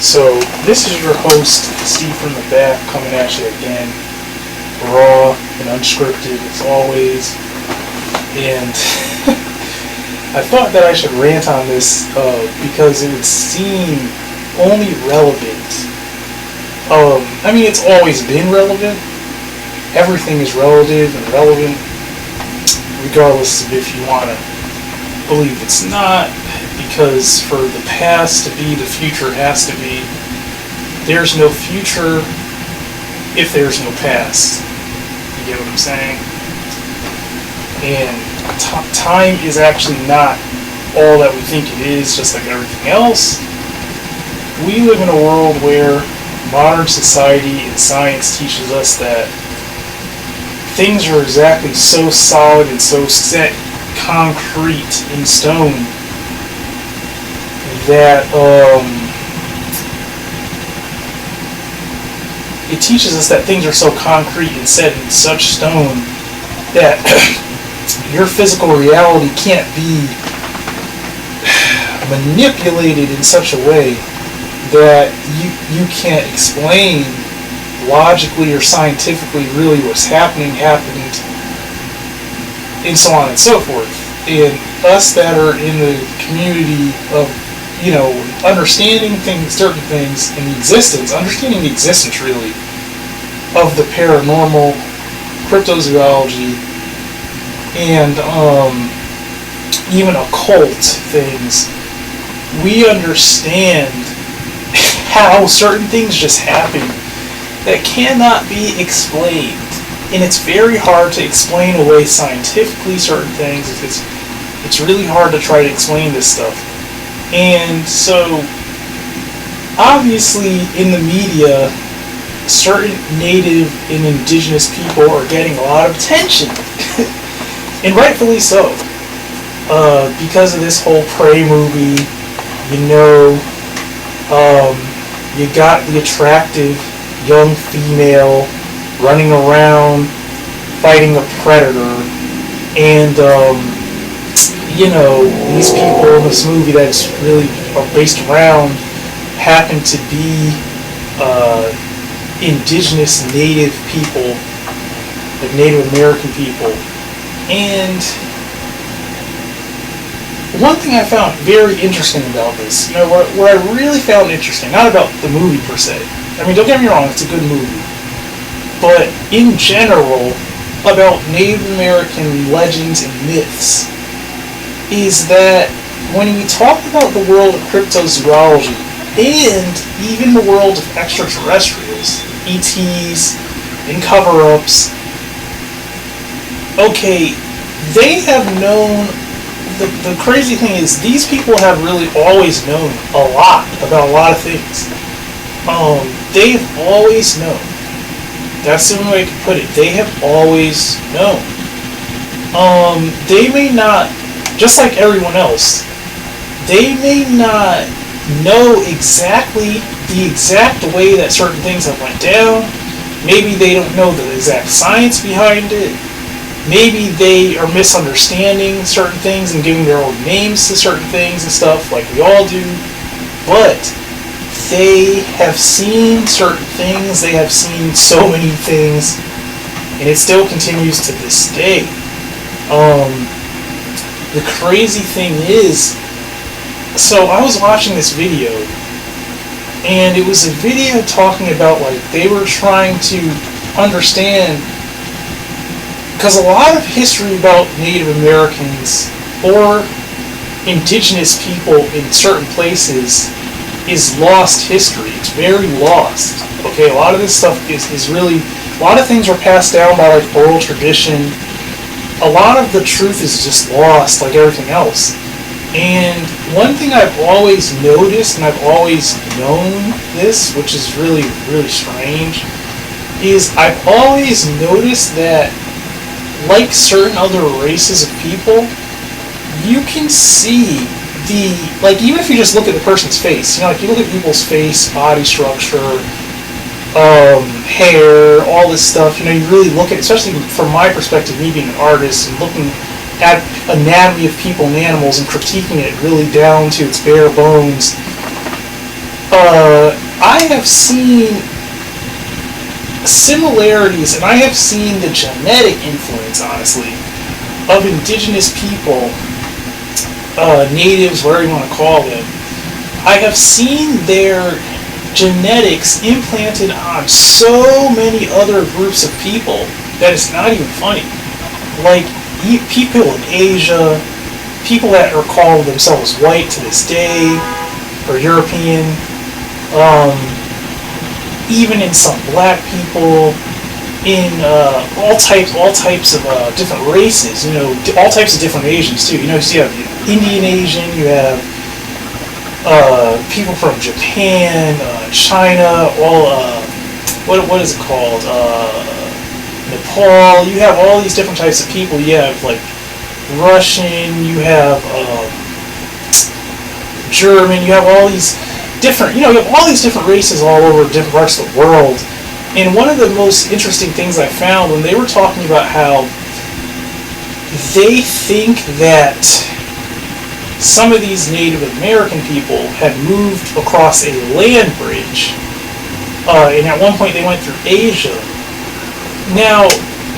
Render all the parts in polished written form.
So, this is your host, Steve from the back, coming at you again, raw and unscripted as always. And I thought that I should rant on this because it would seem only relevant. I mean, it's always been relevant. Everything is relative and relevant, regardless of if you want to believe it's not, because for the past to be, the future has to be. There's no future if there's no past. You get what I'm saying? And time is actually not all that we think it is, just like everything else. We live in a world where modern society and science teaches us that things are exactly so solid and so set, concrete, in stone, that it teaches us that things are so concrete and set in such stone that your physical reality can't be manipulated in such a way that you can't explain logically or scientifically really what's happened, and so on and so forth. And us that are in the community of, understanding things, certain things, and understanding the existence really of the paranormal, cryptozoology, and even occult things, we understand how certain things just happen that cannot be explained. And it's very hard to explain away scientifically certain things. It's really hard to try to explain this stuff. And so, obviously, in the media, certain native and indigenous people are getting a lot of attention. And rightfully so. Because of this whole Prey movie, you got the attractive young female running around fighting a predator, and these people in this movie that's really are based around happen to be indigenous native people, like Native American people. And one thing I found very interesting about this, what I really found interesting, not about the movie per se, I mean, don't get me wrong, it's a good movie, but in general, about Native American legends and myths, is that when you talk about the world of cryptozoology, and even the world of extraterrestrials, ETs, and cover-ups, okay, they have known, the crazy thing is, these people have really always known a lot about a lot of things. They've always known. That's the only way I can put it. They have always known. They may not, just like everyone else, they may not know exactly the exact way that certain things have went down. Maybe they don't know the exact science behind it. Maybe they are misunderstanding certain things and giving their own names to certain things and stuff, like we all do. But they have seen certain things, they have seen so many things, and it still continues to this day. The crazy thing is, so I was watching this video, and it was a video talking about, like, they were trying to understand, because a lot of history about Native Americans or indigenous people in certain places is lost history. It's very lost. Okay, a lot of this stuff is really, a lot of things are passed down by like oral tradition. A lot of the truth is just lost, like everything else. And one thing I've always noticed, and I've always known this, which is really, really strange, is I've always noticed that, like certain other races of people, you can see like, even if you just look at the person's face, like you look at people's face, body structure, hair, all this stuff, you really look at, especially from my perspective, me being an artist, and looking at anatomy of people and animals and critiquing it really down to its bare bones, I have seen similarities, and I have seen the genetic influence, honestly, of indigenous people, natives, whatever you want to call them. I have seen their genetics implanted on so many other groups of people that it's not even funny. Like, people in Asia, people that are called themselves white to this day, or European, even in some black people, in all types of different races, all types of different Asians too. So you have Indian Asian, you have people from Japan, China, what is it called? Nepal. You have all these different types of people. You have like Russian. You have German. You have all these different. You have all these different races all over different parts of the world. And one of the most interesting things I found when they were talking about how they think that some of these Native American people had moved across a land bridge, and at one point they went through Asia. Now,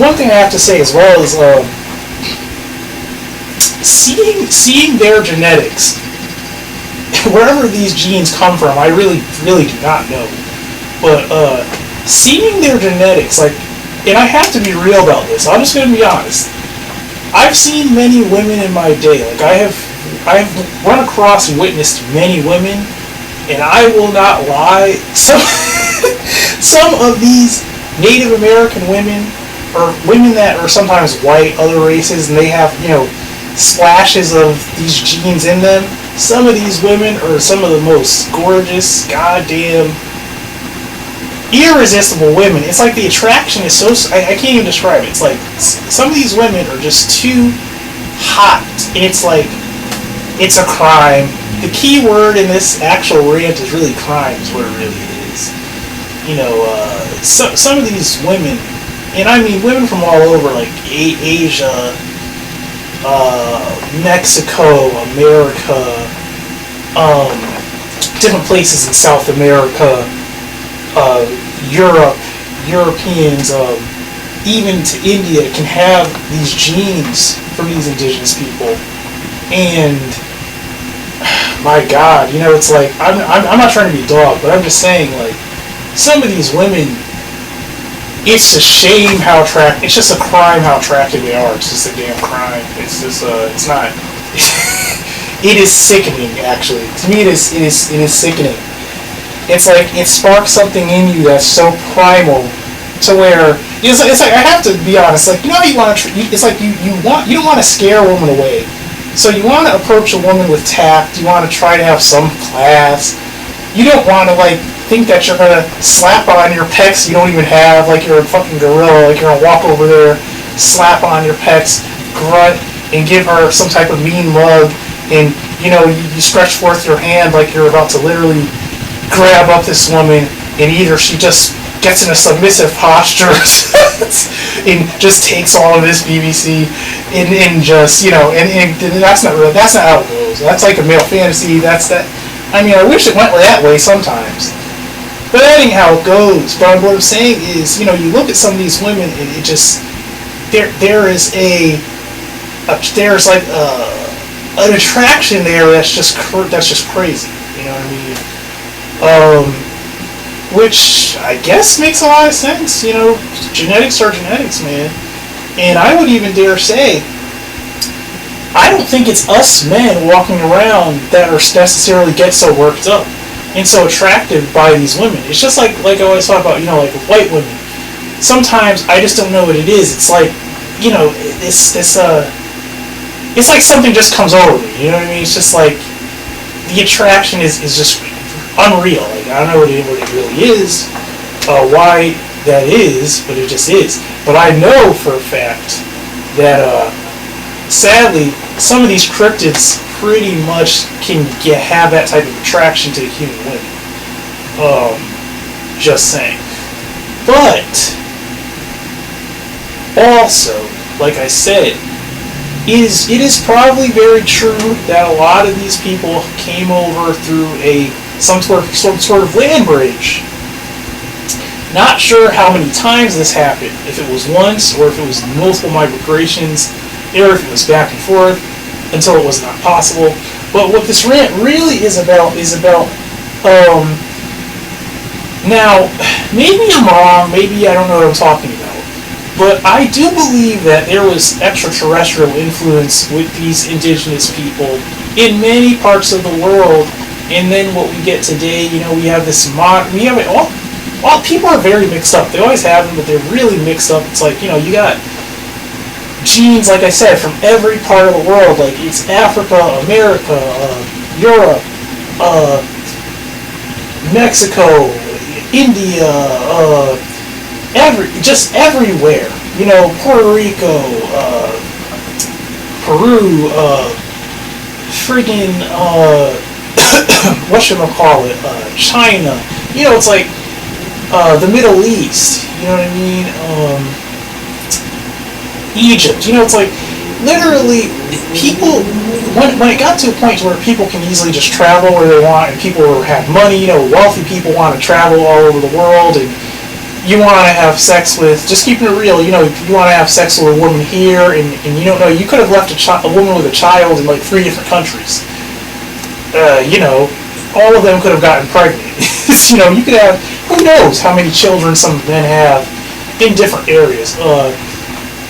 one thing I have to say as well is seeing their genetics, wherever these genes come from, I really do not know. But seeing their genetics, and I have to be real about this. I'm just going to be honest. I've seen many women in my day. I've run across and witnessed many women, and I will not lie. Some of these Native American women, or women that are sometimes white, other races, and they have, splashes of these genes in them. Some of these women are some of the most gorgeous, goddamn, irresistible women. It's like the attraction is so... I can't even describe it. It's like some of these women are just too hot, and it's like it's a crime. The key word in this actual rant is really crime, is what it really is. Some of these women, and I mean women from all over, like Asia, Mexico, America, different places in South America, Europe, Europeans, even to India, can have these genes from these indigenous people. And my God, it's like I'm not trying to be a dog, but I'm just saying, like, some of these women, it's a shame how attractive. It's just a crime how attractive they are. It's just a damn crime. It's just it's not. It is sickening, actually. To me, it is sickening. It's like it sparks something in you that's so primal, to where it's like I have to be honest. Like, how you want to. It's like you don't want to scare a woman away. So you want to approach a woman with tact. You want to try to have some class. You don't want to, like, think that you're going to slap on your pecs you don't even have, like you're a fucking gorilla, like you're going to walk over there, slap on your pecs, grunt, and give her some type of mean mug, and, you stretch forth your hand like you're about to literally grab up this woman, and either she just gets in a submissive posture and just takes all of this BBC and just, and that's not how it goes. That's like a male fantasy. I mean, I wish it went that way sometimes. But that ain't how it goes. But what I'm saying is, you look at some of these women, and it just, there's like an attraction there that's just crazy. You know what I mean? Which I guess makes a lot of sense. Genetics are genetics, man. And I would even dare say, I don't think it's us men walking around that are necessarily get so worked up and so attracted by these women. It's just like I always talk about, like white women. Sometimes I just don't know what it is. It's like, it's like something just comes over me. You know what I mean? It's just like the attraction is just unreal. Like, I don't know what it really is, why that is, but it just is. But I know for a fact that sadly, some of these cryptids pretty much can have that type of attraction to human women. Just saying. But also, like I said, it is probably very true that a lot of these people came over through a some sort of land bridge. Not sure how many times this happened, if it was once or if it was multiple migrations, or if it was back and forth until it was not possible. But what this rant really is about now, maybe I'm wrong, maybe I don't know what I'm talking about, but I do believe that there was extraterrestrial influence with these indigenous people in many parts of the world. And then what we get today, we have this we have it all. Well, people are very mixed up. They always have them, but they're really mixed up. It's like, you got genes, like I said, from every part of the world. Like, it's Africa, America, Europe, Mexico, India, just everywhere. Puerto Rico, Peru, friggin', whatchamacallit, China. It's like, the Middle East, you know what I mean? Egypt, it's like, literally, people, when it got to a point where people can easily just travel where they want, and people who have money, wealthy people want to travel all over the world, and you want to have sex with, just keeping it real, you want to have sex with a woman here, and you don't know, you could have left a woman with a child in like 3 different countries. All of them could have gotten pregnant. You could have, who knows how many children some men have in different areas.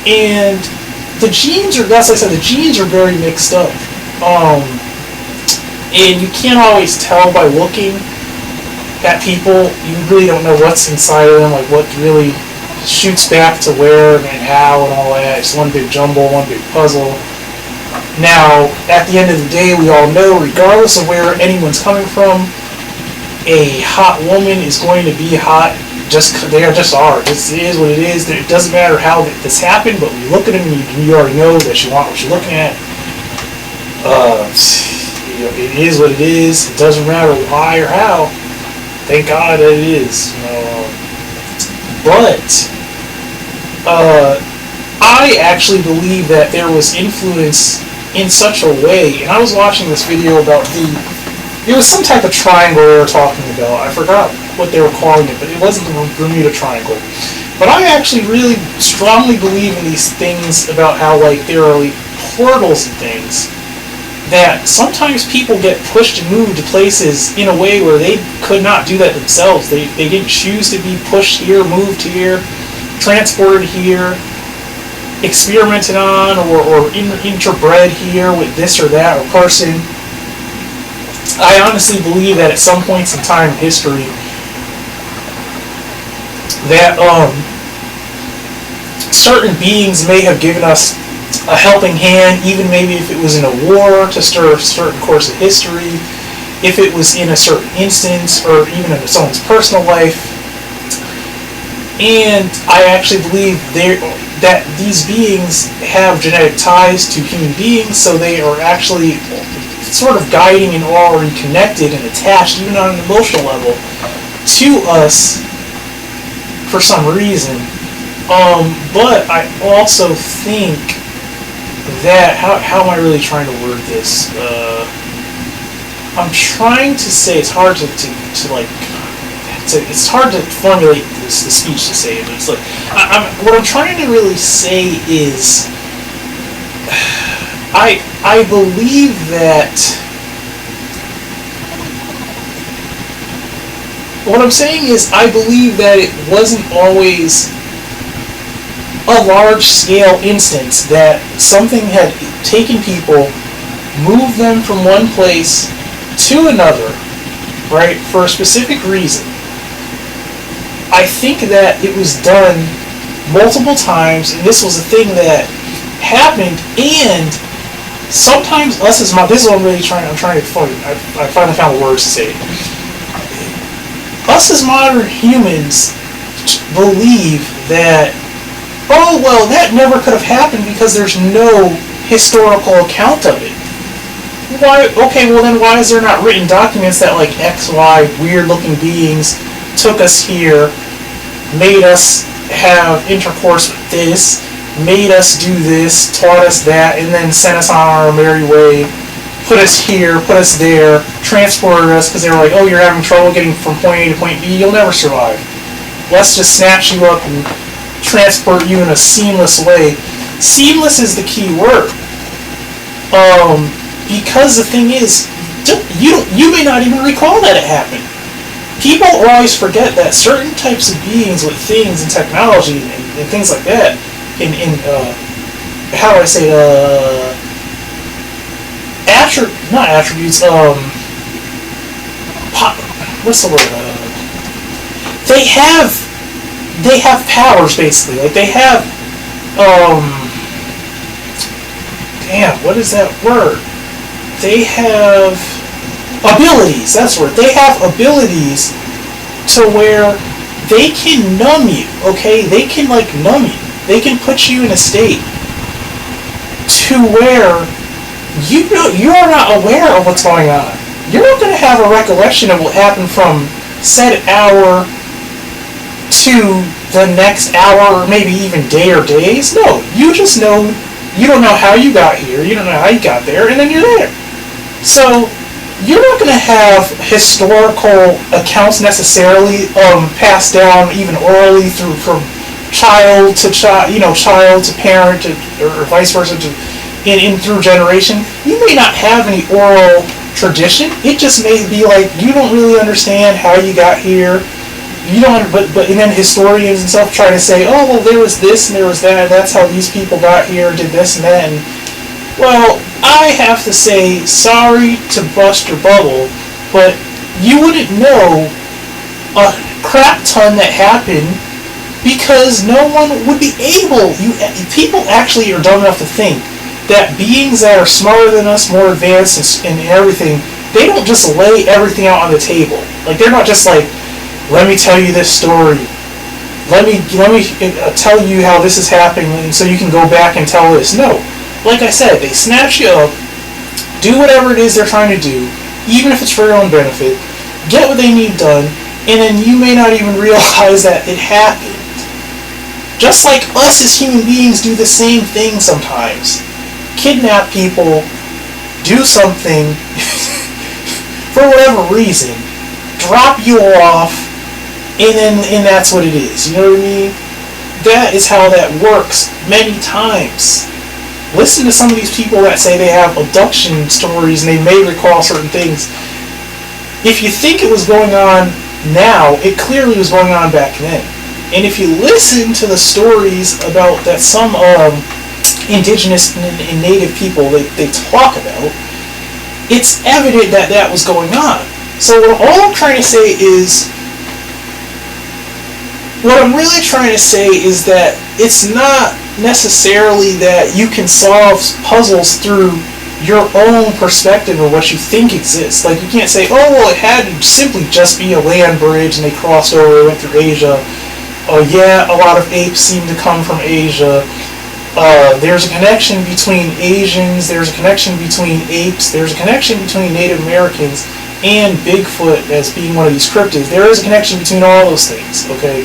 And the genes are, that's like I said, the genes are very mixed up. And you can't always tell by looking at people. You really don't know what's inside of them, like what really shoots back to where and how and all that. It's one big jumble, one big puzzle. Now, at the end of the day, we all know, regardless of where anyone's coming from, a hot woman is going to be hot. They just are. It is what it is. It doesn't matter how this happened, but when you look at them, you already know that you want what you're looking at. It is what it is. It doesn't matter why or how. Thank God that it is. But I actually believe that there was influence in such a way, and I was watching this video about it was some type of triangle they were talking about. I forgot what they were calling it, but it wasn't the Bermuda Triangle. But I actually really strongly believe in these things about how, like, there are like portals and things that sometimes people get pushed and moved to places in a way where they could not do that themselves. They didn't choose to be pushed here, moved here, transported here, experimented on, or interbred here with this or that or person. I honestly believe that at some points in time in history that certain beings may have given us a helping hand, even maybe if it was in a war to stir a certain course of history, if it was in a certain instance, or even in someone's personal life. And I actually believe that these beings have genetic ties to human beings, so they are actually sort of guiding and already connected and attached, even on an emotional level, to us for some reason. But I also think that, how am I really trying to word this? I'm trying to say, it's hard it's hard to formulate the speech to say it, but it's like, what I'm trying to really say is, I believe that, what I'm saying is, I believe that it wasn't always a large-scale instance, that something had taken people, moved them from one place to another, right, for a specific reason. I think that it was done multiple times, and this was a thing that happened, and sometimes us as this is what I'm trying to find, I finally found the words to say it. Us as modern humans believe that, oh, well, that never could have happened because there's no historical account of it. Why? Okay, well then why is there not written documents that, like, X, Y, weird-looking beings took us here, made us have intercourse with this, made us do this, taught us that, and then sent us on our merry way put us here, put us there, transported us because they were like, oh, you're having trouble getting from point A to point B, you'll never survive. Let's just snatch you up and transport you in a seamless way. Seamless is the key word. Because the thing is, you may not even recall that it happened. People always forget that certain types of beings with things and technology and things like that, how do I say, not attributes, what's the word, they have powers, basically. Like, they have, damn, what is that word? They have abilities, that's the word. They have abilities to where they can numb you, okay? They can, like, numb you. They can put you in a state to where you are not aware of what's going on. You're not going to have a recollection of what happened from said hour to the next hour, or maybe even day or days. No, you just know, you don't know how you got here, you don't know how you got there, and then you're there. So, you're not going to have historical accounts necessarily passed down even orally through from child to child, child to parent, or vice versa, in through generation. You may not have any oral tradition. It just may be like you don't really understand how you got here. You don't, but and then historians and stuff try to say, oh well, there was this and there was that. That's how these people got here, did this and that. And well, I have to say, sorry to bust your bubble, but you wouldn't know a crap ton that happened because no one would be able. People actually are dumb enough to think that beings that are smarter than us, more advanced and everything, they don't just lay everything out on the table. Like, they're not just like, let me tell you this story. Let me tell you how this is happening so you can go back and tell this. No. Like I said, they snatch you up, do whatever it is they're trying to do, even if it's for your own benefit, get what they need done, and then you may not even realize that it happened. Just like us as human beings do the same thing sometimes. Kidnap people, do something, for whatever reason, drop you off, and that's what it is, you know what I mean? That is how that works many times. Listen to some of these people that say they have abduction stories and they may recall certain things. If you think it was going on now, it clearly was going on back then. And if you listen to the stories about that some indigenous and native people they talk about, it's evident that that was going on. So all I'm trying to say is, what I'm really trying to say is that it's not necessarily that you can solve puzzles through your own perspective of what you think exists. Like, you can't say, oh, well, it had to simply just be a land bridge and they crossed over, went through Asia. Oh, yeah, a lot of apes seem to come from Asia. There's a connection between Asians, there's a connection between apes, there's a connection between Native Americans and Bigfoot as being one of these cryptids. There is a connection between all those things, okay?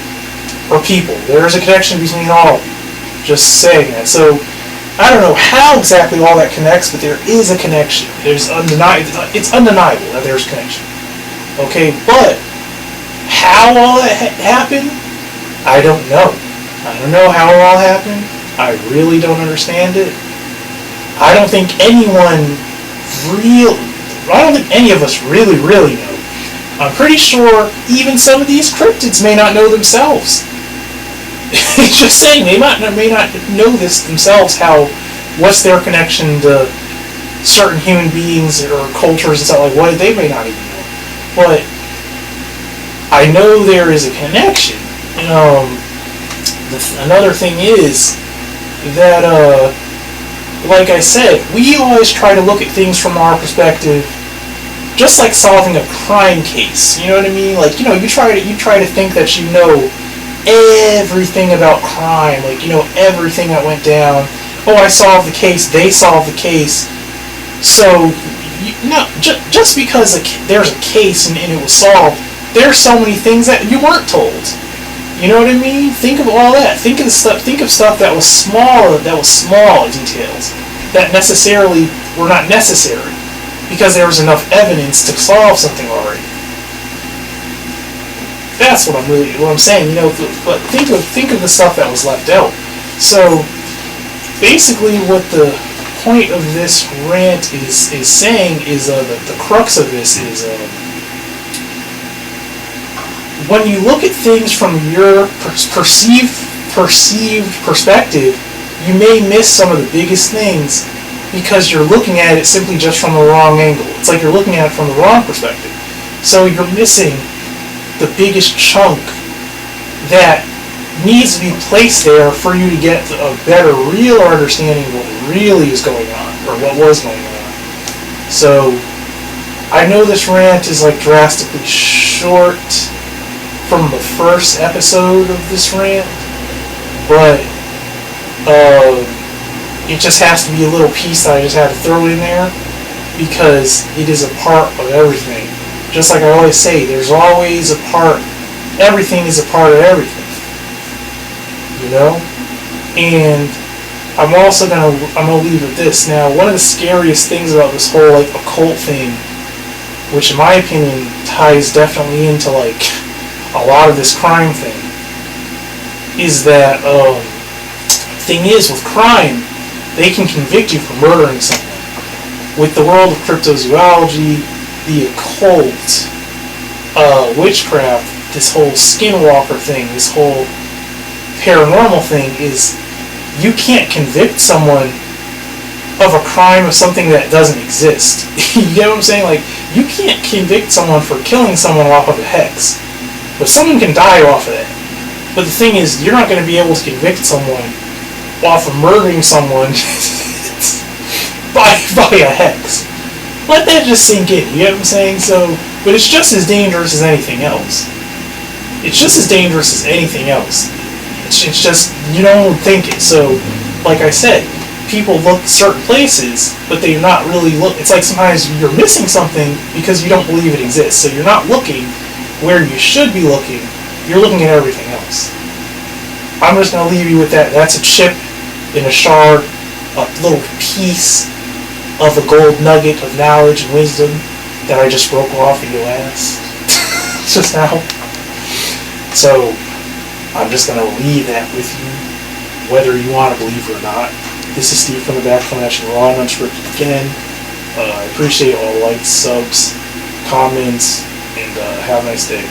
Or people. There is a connection between all of them. Just saying that. So, I don't know how exactly all that connects, but there is a connection. It's undeniable that there's a connection. Okay, but how all that happened, I don't know. I don't know how it all happened. I really don't understand it. I don't think any of us really know. I'm pretty sure even some of these cryptids may not know themselves. Just saying, they may not know this themselves, what's their connection to certain human beings or cultures and stuff like what they may not even know. But I know there is a connection. Another thing is that, like I said, we always try to look at things from our perspective, just like solving a crime case. You know what I mean? Like, you try to think that you know everything about crime, like, everything that went down. Oh, I solved the case, they solved the case. So, just because there's a case and it was solved, there's so many things that you weren't told. You know what I mean? Think of all that. Think of stuff that was small details that necessarily were not necessary. because there was enough evidence to solve something already. That's what I'm saying. But think of the stuff that was left out. So basically, what the point of this rant is saying is the crux of this is when you look at things from your perceived perspective, you may miss some of the biggest things because you're looking at it simply just from the wrong angle. It's like you're looking at it from the wrong perspective. So you're missing the biggest chunk that needs to be placed there for you to get a better, real understanding of what really is going on, or what was going on. So I know this rant is like drastically short from the first episode of this rant, but it just has to be a little piece that I just had to throw in there because it is a part of everything. Just like I always say, there's always a part. Everything is a part of everything. And I'm gonna leave with this. Now, one of the scariest things about this whole like occult thing, which in my opinion ties definitely into like a lot of this crime thing, is that thing is with crime, they can convict you for murdering someone. With the world of cryptozoology, the occult, witchcraft, this whole skinwalker thing, this whole paranormal thing, is you can't convict someone of a crime of something that doesn't exist. You get what I'm saying? Like, you can't convict someone for killing someone off of a hex, but someone can die off of that. But the thing is, you're not going to be able to convict someone off of murdering someone by a hex. Let that just sink in, you get what I'm saying? So, but it's just as dangerous as anything else. It's just as dangerous as anything else. It's just, you don't think it. So, like I said, people look certain places, but they're not really it's like sometimes you're missing something because you don't believe it exists. So you're not looking where you should be looking. You're looking at everything else. I'm just going to leave you with that. That's a chip in a shard, a little piece of a gold nugget of knowledge and wisdom that I just broke off of your ass just now. So I'm just going to leave that with you, whether you want to believe it or not. This is Steve from the Back coming at you raw and unscripted again. I appreciate all likes, subs, comments, and have a nice day.